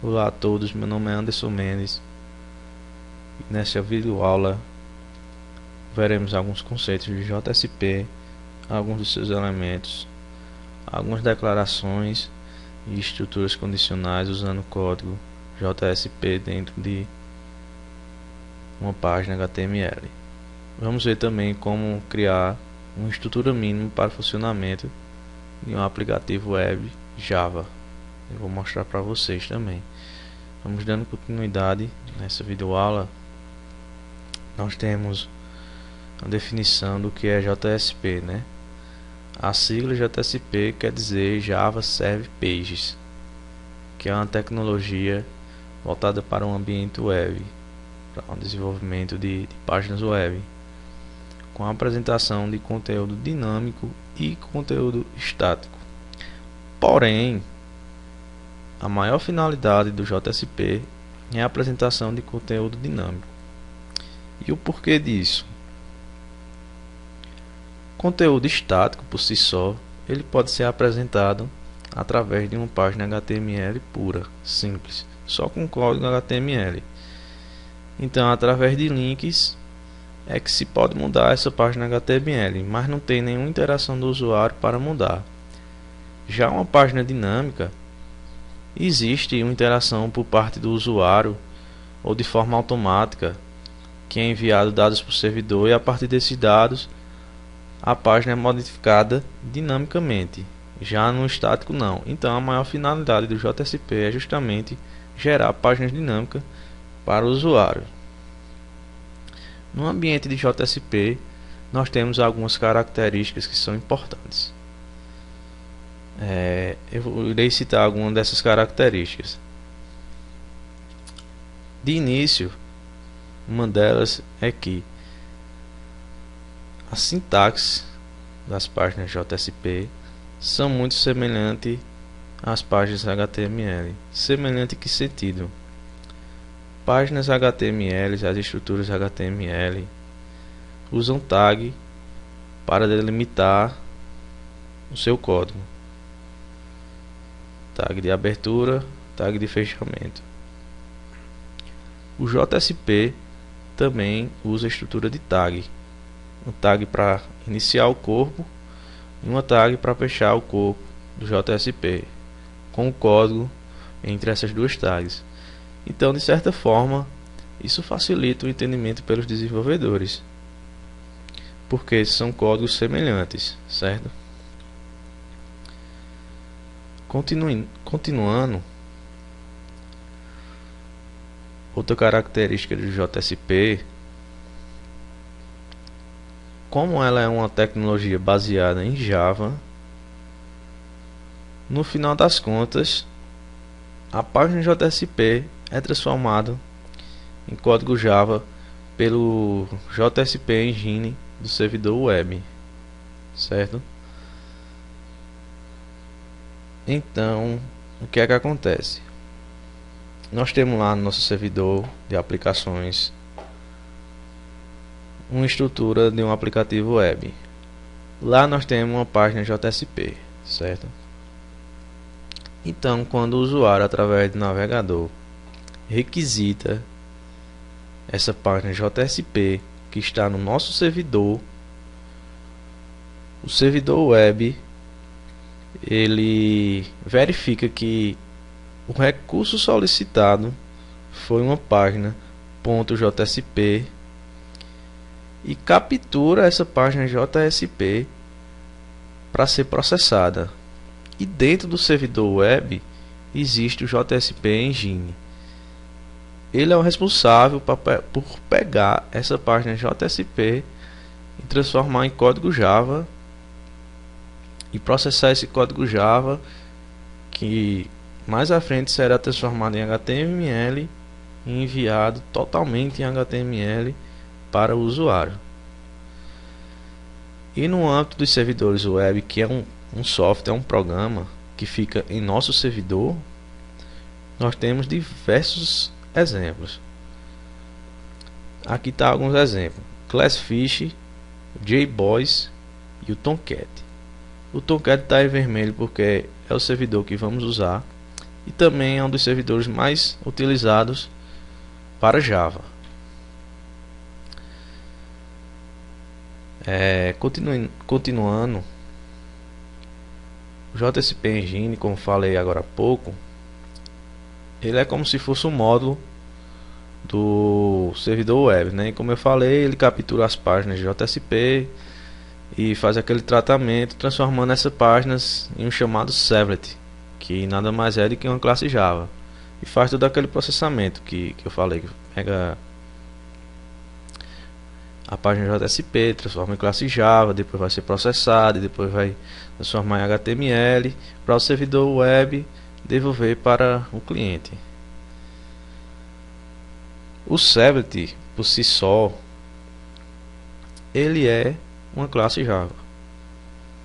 Olá a todos, meu nome é Anderson Mendes e nesta videoaula veremos alguns conceitos de JSP, alguns dos seus elementos, algumas declarações e estruturas condicionais usando o código JSP dentro de uma página HTML. Vamos ver também como criar uma estrutura mínima para o funcionamento de um aplicativo web Java. Eu vou mostrar para vocês também. Vamos dando continuidade nessa videoaula. Nós temos a definição do que é JSP, né? A sigla JSP quer dizer Java Server Pages, que é uma tecnologia voltada para o ambiente web, para o desenvolvimento de páginas web, com a apresentação de conteúdo dinâmico e conteúdo estático. Porém, a maior finalidade do JSP é a apresentação de conteúdo dinâmico. E o porquê disso? Conteúdo estático por si só, ele pode ser apresentado através de uma página HTML pura, simples, só com código HTML. Então, através de links é que se pode mudar essa página HTML, mas não tem nenhuma interação do usuário para mudar. Já uma página dinâmica, existe uma interação por parte do usuário ou de forma automática, que é enviado dados para o servidor e a partir desses dados a página é modificada dinamicamente. Já no estático não. Então a maior finalidade do JSP é justamente gerar páginas dinâmicas para o usuário. No ambiente de JSP nós temos algumas características que são importantes. Eu irei citar algumas dessas características. De início, uma delas é que a sintaxe das páginas JSP são muito semelhantes às páginas HTML. Semelhante em que sentido? Páginas HTML, as estruturas HTML usam tag para delimitar o seu código. Tag de abertura, tag de fechamento. O JSP também usa a estrutura de tag. Um tag para iniciar o corpo e uma tag para fechar o corpo do JSP, com o código entre essas duas tags. Então, de certa forma, isso facilita o entendimento pelos desenvolvedores, porque são códigos semelhantes, certo? Continuando, outra característica do JSP, como ela é uma tecnologia baseada em Java, no final das contas, a página JSP é transformada em código Java pelo JSP Engine do servidor web, certo? Então, o que é que acontece? Nós temos lá no nosso servidor de aplicações uma estrutura de um aplicativo web. Lá nós temos uma página JSP, certo? Então, quando o usuário, através do navegador, requisita essa página JSP que está no nosso servidor, o servidor web ele verifica que o recurso solicitado foi uma página .jsp e captura essa página JSP para ser processada. E dentro do servidor web existe o JSP Engine. Ele é o responsável por pegar essa página JSP e transformar em código Java e processar esse código Java, que mais à frente será transformado em HTML e enviado totalmente em HTML para o usuário. E no âmbito dos servidores web, que é um software, um programa que fica em nosso servidor, nós temos diversos exemplos. Aqui está alguns exemplos: Classfish, JBoss e o Tomcat. O Tomcat está em vermelho porque é o servidor que vamos usar, e também é um dos servidores mais utilizados para Java. Continuando, o JSP Engine, como falei agora há pouco, ele é como se fosse um módulo do servidor web, né? E como eu falei, ele captura as páginas de JSP e faz aquele tratamento, transformando essas páginas em um chamado servlet, que nada mais é do que uma classe Java, e faz todo aquele processamento que eu falei, que pega a página JSP, transforma em classe Java, depois vai ser processada e depois vai transformar em HTML para o servidor web devolver para o cliente. O servlet por si só, ele é uma classe Java,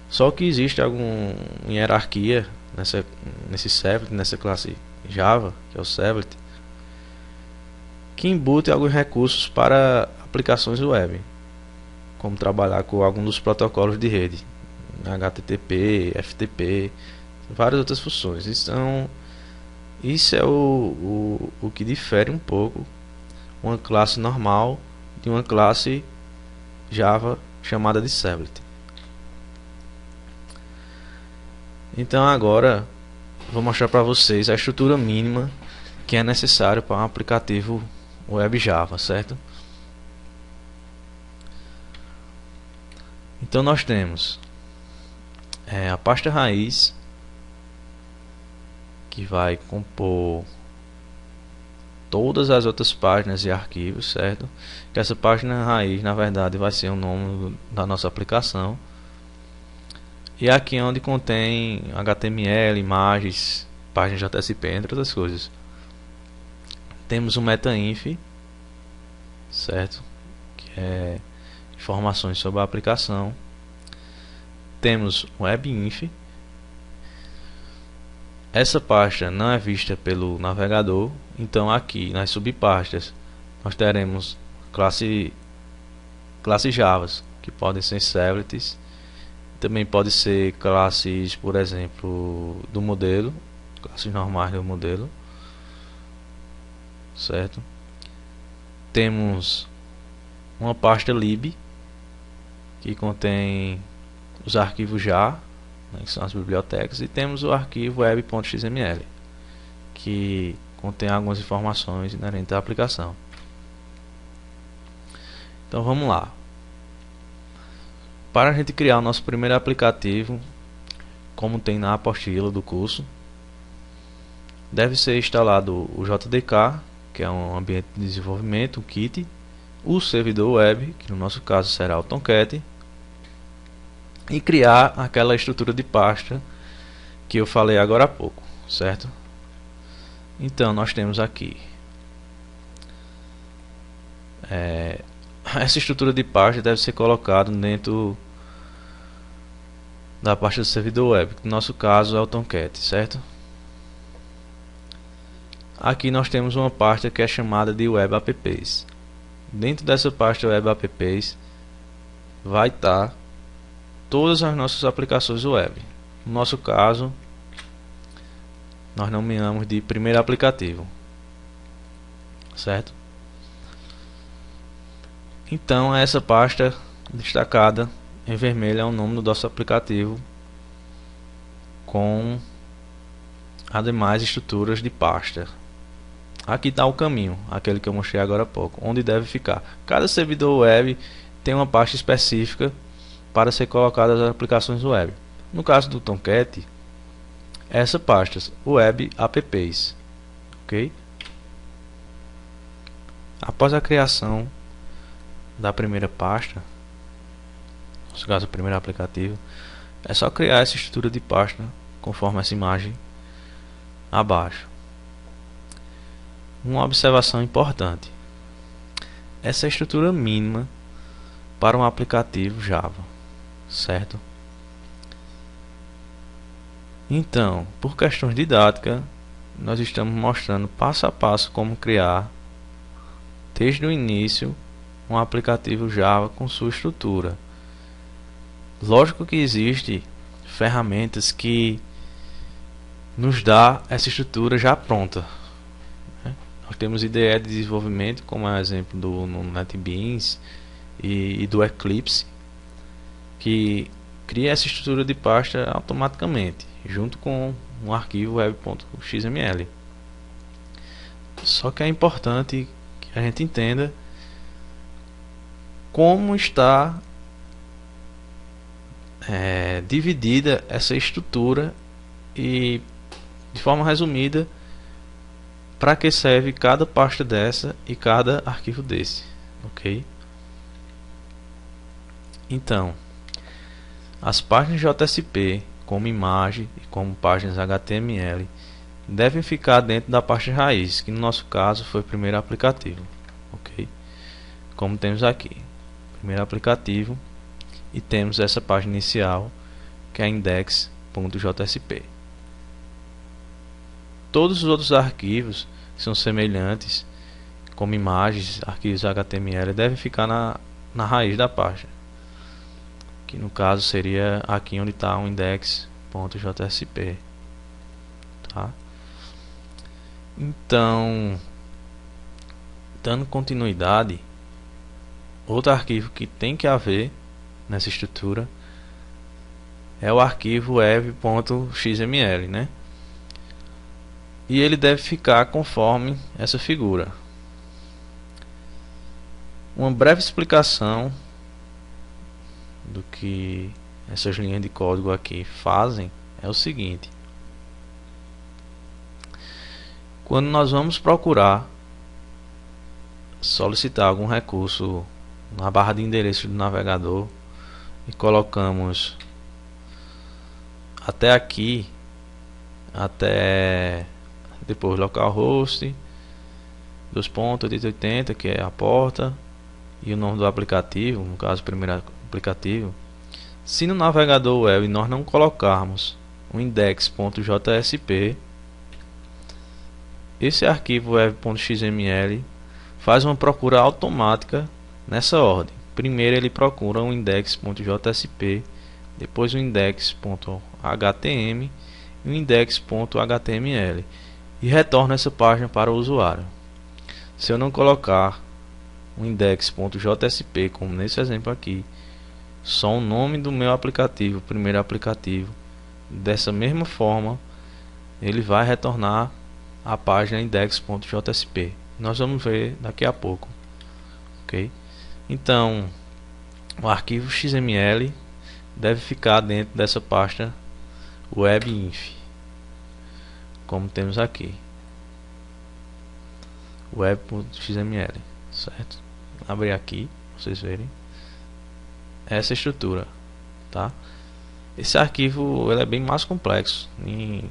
só que existe alguma hierarquia nesse servlet, nessa classe Java, que é o servlet, que embute alguns recursos para aplicações web, como trabalhar com algum dos protocolos de rede, HTTP, FTP, várias outras funções. Então, isso é o que difere um pouco uma classe normal de uma classe Java chamada de servlet. Então agora vou mostrar para vocês a estrutura mínima que é necessário para um aplicativo web Java, certo? Então nós temos a pasta raiz, que vai compor todas as outras páginas e arquivos, certo? Que essa página raiz, na verdade, vai ser o nome da nossa aplicação. E aqui é onde contém HTML, imagens, páginas JSP, entre outras coisas. Temos o metainf, certo? Que é informações sobre a aplicação. Temos o webinf. Essa pasta não é vista pelo navegador, então aqui nas subpastas nós teremos classe Javas, que podem ser servlets, também pode ser classes, por exemplo, do modelo, classes normais do modelo, certo? Temos uma pasta lib, que contém os arquivos JAR, que são as bibliotecas, e temos o arquivo web.xml, que contém algumas informações inerentes à aplicação. Então vamos lá. Para a gente criar o nosso primeiro aplicativo, como tem na apostila do curso, deve ser instalado o JDK, que é um ambiente de desenvolvimento, um kit, o servidor web, que no nosso caso será o Tomcat, e criar aquela estrutura de pasta que eu falei agora há pouco, certo? Então nós temos aqui essa estrutura de pasta deve ser colocada dentro da pasta do servidor web, que no nosso caso é o Tomcat, certo? Aqui nós temos uma pasta que é chamada de Web Apps. Dentro dessa pasta Web Apps vai estar todas as nossas aplicações web. No nosso caso, nós nomeamos de primeiro aplicativo, certo? Então essa pasta destacada em vermelho é o nome do nosso aplicativo, com as demais estruturas de pasta. Aqui está o caminho, aquele que eu mostrei agora há pouco, onde deve ficar. Cada servidor web tem uma pasta específica para ser colocada as aplicações web. No caso do Tomcat, essa pasta Web Apps, ok? Após a criação da primeira pasta, no caso o primeiro aplicativo, é só criar essa estrutura de pasta conforme essa imagem abaixo. Uma observação importante: essa é a estrutura mínima para um aplicativo Java, certo? Então, por questões didáticas, nós estamos mostrando passo a passo como criar, desde o início, um aplicativo Java com sua estrutura. Lógico que existem ferramentas que nos dá essa estrutura já pronta, né? Nós temos IDE de desenvolvimento, como é o exemplo do no NetBeans e do Eclipse, que cria essa estrutura de pasta automaticamente, junto com um arquivo web.xml. Só que é importante que a gente entenda como está dividida essa estrutura e, de forma resumida, para que serve cada pasta dessa e cada arquivo desse, ok? Então, as páginas JSP, como imagem e como páginas HTML, devem ficar dentro da pasta raiz, que no nosso caso foi o primeiro aplicativo, ok? Como temos aqui, primeiro aplicativo, e temos essa página inicial, que é index.jsp. Todos os outros arquivos que são semelhantes, como imagens, arquivos HTML, devem ficar na raiz da página, que no caso seria aqui onde está o index.jsp, tá? Então, dando continuidade, outro arquivo que tem que haver nessa estrutura é o arquivo web.xml, né? E ele deve ficar conforme essa figura. Uma breve explicação do que essas linhas de código aqui fazem é o seguinte: quando nós vamos procurar solicitar algum recurso na barra de endereço do navegador e colocamos até aqui, até depois localhost 2.880, que é a porta, e o nome do aplicativo, no caso o primeiro aplicativo. Se no navegador web nós não colocarmos o index.jsp, esse arquivo web.xml faz uma procura automática nessa ordem. Primeiro ele procura o index.jsp, depois o index.htm e o index.html e retorna essa página para o usuário. Se eu não colocar o index.jsp, como nesse exemplo aqui, só o nome do meu aplicativo, primeiro aplicativo, dessa mesma forma ele vai retornar a página index.jsp. Nós vamos ver daqui a pouco, ok? Então, o arquivo XML deve ficar dentro dessa pasta webinf, como temos aqui, web.xml, certo? Abrir aqui, pra vocês verem essa estrutura, tá? Esse arquivo ele é bem mais complexo. Em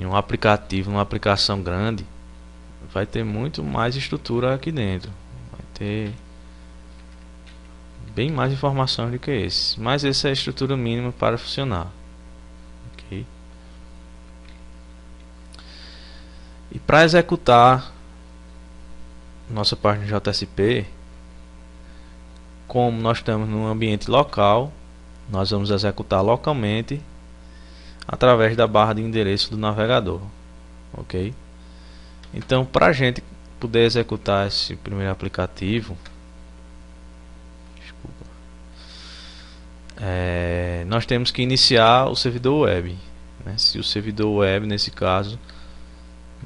um aplicativo, uma aplicação grande, vai ter muito mais estrutura aqui dentro, vai ter bem mais informação do que esse, mas essa é a estrutura mínima para funcionar, ok? E para executar nossa página JSP, como nós estamos num ambiente local, nós vamos executar localmente através da barra de endereço do navegador, ok? Então, para a gente poder executar esse primeiro aplicativo, nós temos que iniciar o servidor web, né? Se o servidor web, nesse caso,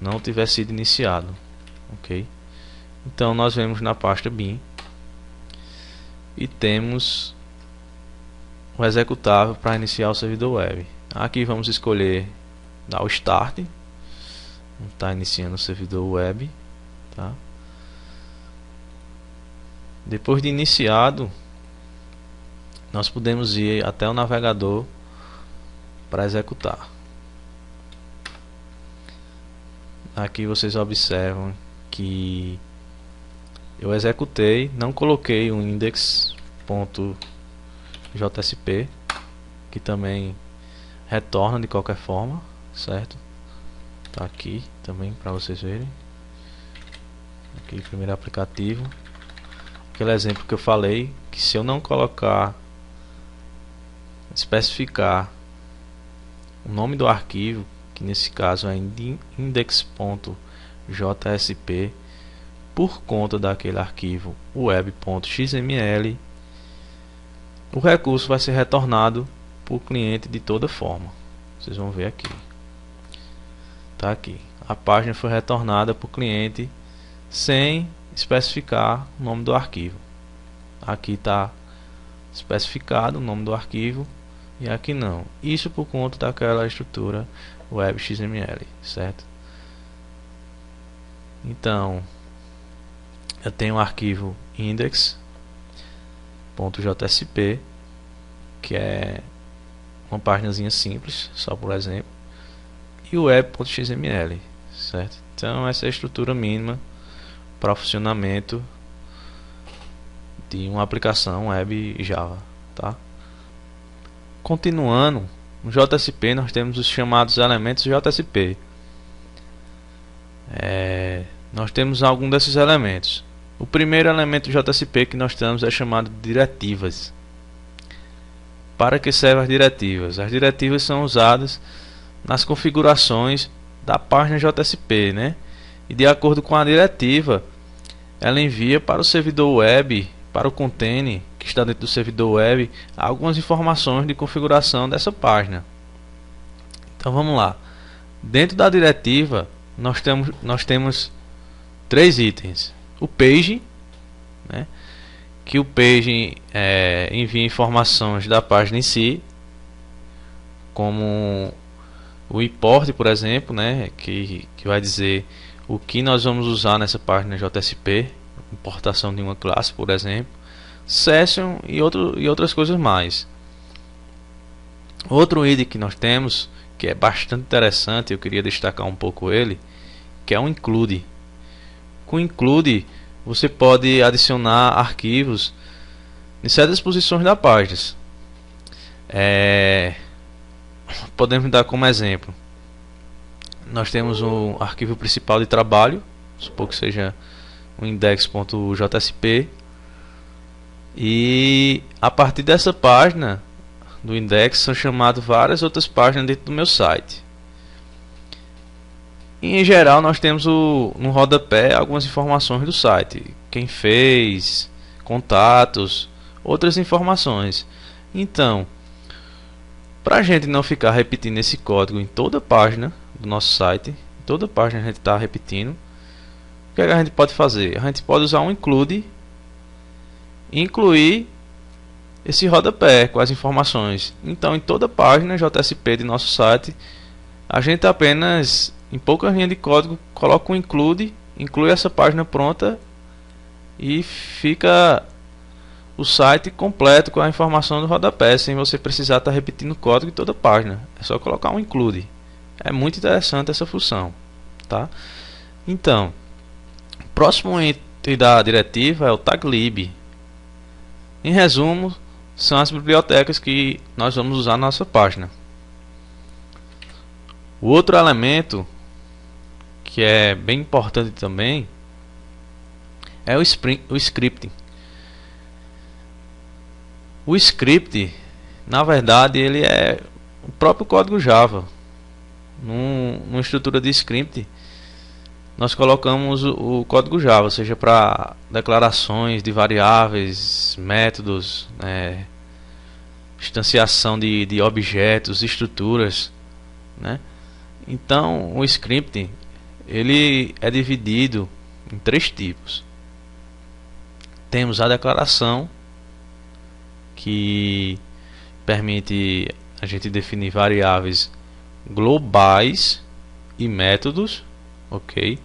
não tiver sido iniciado, ok? Então nós vemos na pasta bin e temos o executável para iniciar o servidor web. Aqui vamos escolher dar o start, está iniciando o servidor web, tá? Depois de iniciado, nós podemos ir até o navegador para executar. Aqui vocês observam que eu executei, não coloquei o index.jsp, que também retorna de qualquer forma, certo? Tá aqui também para vocês verem. Aqui primeiro aplicativo, aquele exemplo que eu falei, que se eu não colocar, especificar o nome do arquivo, que nesse caso é index.jsp, por conta daquele arquivo web.xml, o recurso vai ser retornado para o cliente de toda forma. Vocês vão ver aqui. Tá aqui. A página foi retornada para o cliente sem especificar o nome do arquivo. Aqui está especificado o nome do arquivo e aqui não. Isso por conta daquela estrutura web XML, certo? Então, eu tenho o arquivo index.jsp, que é uma páginazinha simples, só por exemplo, e o web.xml, certo? Então essa é a estrutura mínima para o funcionamento de uma aplicação web Java, tá? Continuando, no JSP nós temos os chamados elementos JSP. Nós temos algum desses elementos. O primeiro elemento JSP que nós temos é chamado de diretivas. Para que servem as diretivas? As diretivas são usadas nas configurações da página JSP, né? E de acordo com a diretiva, ela envia para o servidor web, para o container que está dentro do servidor web, algumas informações de configuração dessa página. Então vamos lá. Dentro da diretiva nós temos 3 itens. O page, né? Que o page envia informações da página em si, como o import, por exemplo, né? que vai dizer o que nós vamos usar nessa página JSP, importação de uma classe, por exemplo, session e outras coisas mais. Outro item que nós temos, que é bastante interessante, eu queria destacar um pouco ele, que é o include. Com include você pode adicionar arquivos em certas posições da página. Podemos dar como exemplo, nós temos um arquivo principal de trabalho, supor que seja o index.jsp, e a partir dessa página do index são chamadas várias outras páginas dentro do meu site. E, em geral nós temos no rodapé algumas informações do site, quem fez, contatos, outras informações. Então, para a gente não ficar repetindo esse código em toda a página do nosso site, toda página a gente está repetindo, o que a gente pode fazer? A gente pode usar um include e incluir esse rodapé com as informações. Então, em toda página JSP de nosso site, a gente apenas, em poucas linhas de código, coloca um include, inclui essa página pronta e fica o site completo com a informação do rodapé, sem você precisar estar repetindo o código em toda a página. É só colocar um include. É muito interessante essa função, tá? Então, o próximo item da diretiva é o taglib. Em resumo, são as bibliotecas que nós vamos usar na nossa página. O outro elemento que é bem importante também é o scripting. O script, na verdade, ele é o próprio código Java. Numa estrutura de script, nós colocamos o código Java, seja para declarações de variáveis, métodos, instanciação de objetos, estruturas, né? Então, o script ele é dividido em 3 tipos. Temos a declaração, que permite a gente definir variáveis globais e métodos, ok?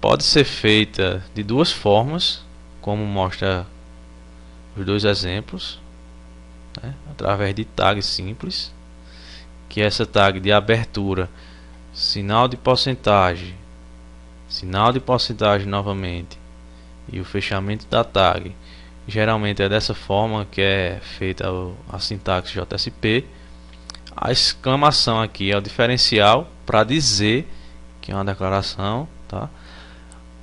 Pode ser feita de 2 formas, como mostra os 2 exemplos, né? Através de tag simples, que é essa tag de abertura, sinal de porcentagem novamente, e o fechamento da tag. Geralmente é dessa forma que é feita a sintaxe JSP. A exclamação aqui é o diferencial para dizer que é uma declaração, tá?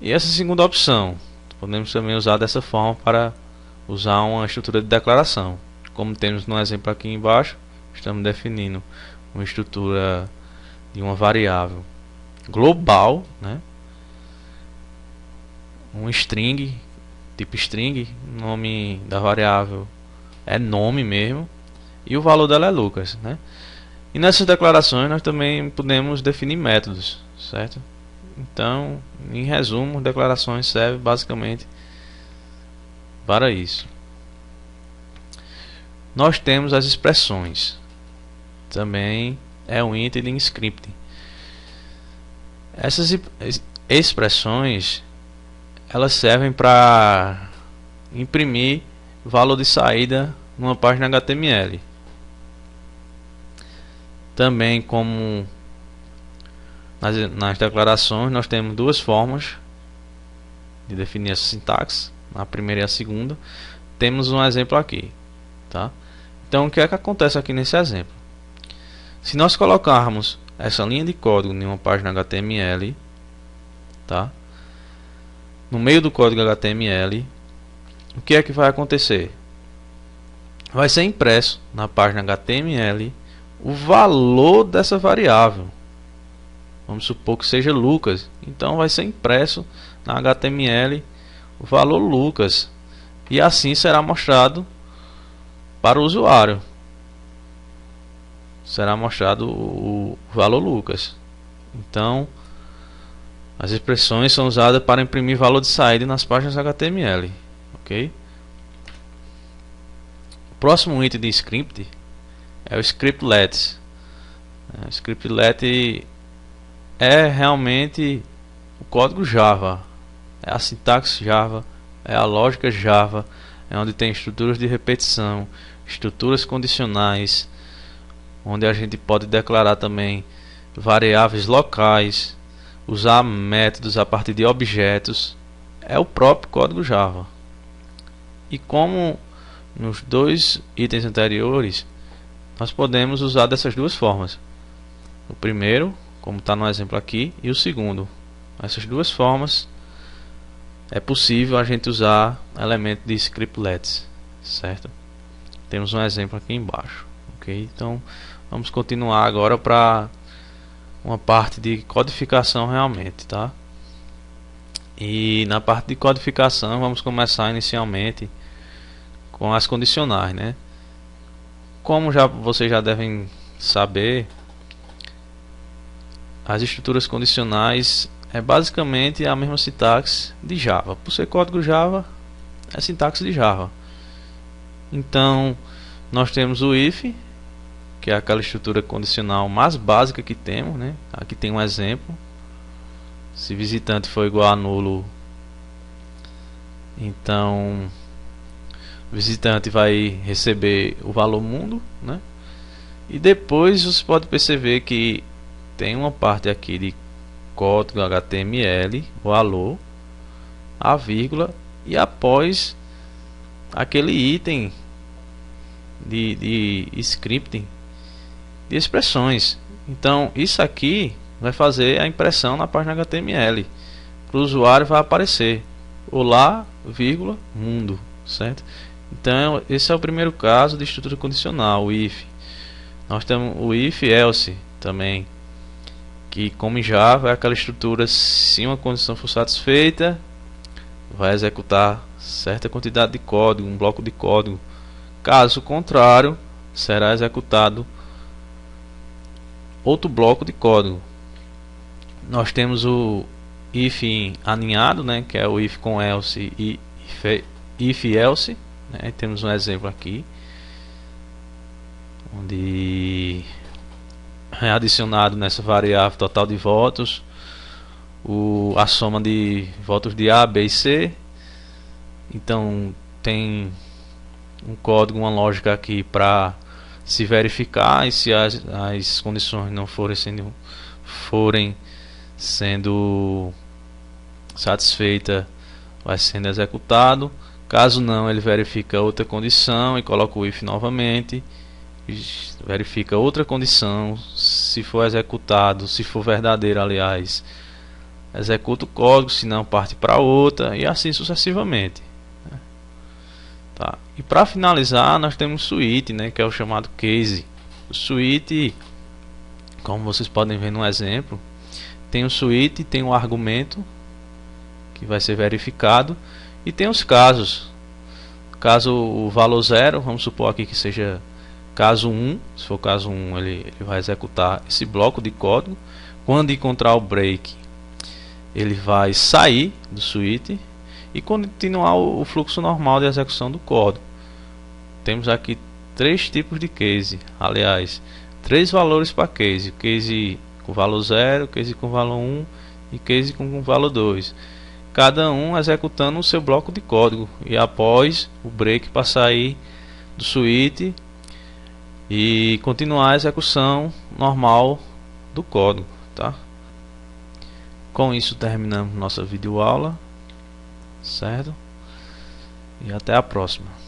E essa segunda opção podemos também usar dessa forma para usar uma estrutura de declaração, como temos no exemplo aqui embaixo, estamos definindo uma estrutura de uma variável global, né? Um string, tipo string, nome da variável é nome mesmo, e o valor dela é Lucas, né? E nessas declarações nós também podemos definir métodos, certo? Então, em resumo, declarações servem basicamente para isso. Nós temos as expressões, também é um item em scripting. Essas expressões, elas servem para imprimir valor de saída numa página HTML. Também, como nas declarações, nós temos duas formas de definir essa sintaxe, a primeira e a segunda. Temos um exemplo aqui, tá? Então, o que é que acontece aqui nesse exemplo? Se nós colocarmos essa linha de código em uma página HTML, tá? No meio do código HTML, o que é que vai acontecer? Vai ser impresso na página HTML o valor dessa variável. Vamos supor que seja Lucas. Então vai ser impresso na HTML o valor Lucas. E assim será mostrado para o usuário. Será mostrado o valor Lucas. Então, as expressões são usadas para imprimir valor de saída nas páginas HTML. Ok? O próximo item de script é o scriptlet. O scriptlet é realmente o código Java, é a sintaxe Java, é a lógica Java, é onde tem estruturas de repetição, estruturas condicionais, onde a gente pode declarar também variáveis locais, usar métodos a partir de objetos. É o próprio código Java. E como nos dois itens anteriores, nós podemos usar dessas duas formas. O primeiro, como está no exemplo aqui, e o segundo. Essas duas formas é possível a gente usar elemento de scriptlets, certo? Temos um exemplo aqui embaixo, ok? Então vamos continuar agora para uma parte de codificação realmente, tá? E na parte de codificação vamos começar inicialmente com as condicionais, né? Como vocês já devem saber, as estruturas condicionais é basicamente a mesma sintaxe de Java. Por ser código Java, é sintaxe de Java. Então, nós temos o if, que é aquela estrutura condicional mais básica que temos, né? Aqui tem um exemplo. Se visitante for igual a nulo, então o visitante vai receber o valor mundo, né? E depois você pode perceber que tem uma parte aqui de código HTML, o alô, a vírgula, e após aquele item de scripting de expressões. Então isso aqui vai fazer a impressão na página HTML. Para o usuário vai aparecer olá, vírgula, mundo, certo? Então esse é o primeiro caso de estrutura condicional, o if. Nós temos o if else também, que como em Java é aquela estrutura: se uma condição for satisfeita, vai executar certa quantidade de código, um bloco de código. Caso contrário, será executado outro bloco de código. Nós temos o if aninhado, né, que é o if com else e if else, né? Temos um exemplo aqui onde é adicionado nessa variável total de votos a soma de votos de A, B e C. Então tem um código, uma lógica aqui para se verificar, e se as condições não forem sendo satisfeitas, vai sendo executado. Caso não, ele verifica outra condição e coloca o if novamente, verifica outra condição. Se for executado, se for verdadeiro, aliás, executa o código, se não, parte para outra, e assim sucessivamente. Tá. E para finalizar, nós temos switch, né, que é o chamado case. suíte, como vocês podem ver no exemplo, tem o suíte, tem o argumento que vai ser verificado e tem os casos. Caso o valor 0, vamos supor aqui que seja caso 1, se for caso 1 ele vai executar esse bloco de código. Quando encontrar o break, ele vai sair do suíte e continuar o fluxo normal de execução do código. Temos aqui 3 tipos de case, aliás, 3 valores para case: case com valor 0, case com valor 1 e case com valor 2. Cada um executando o seu bloco de código e após o break para sair do suíte e continuar a execução normal do código, tá? Com isso terminamos nossa videoaula, certo? E até a próxima.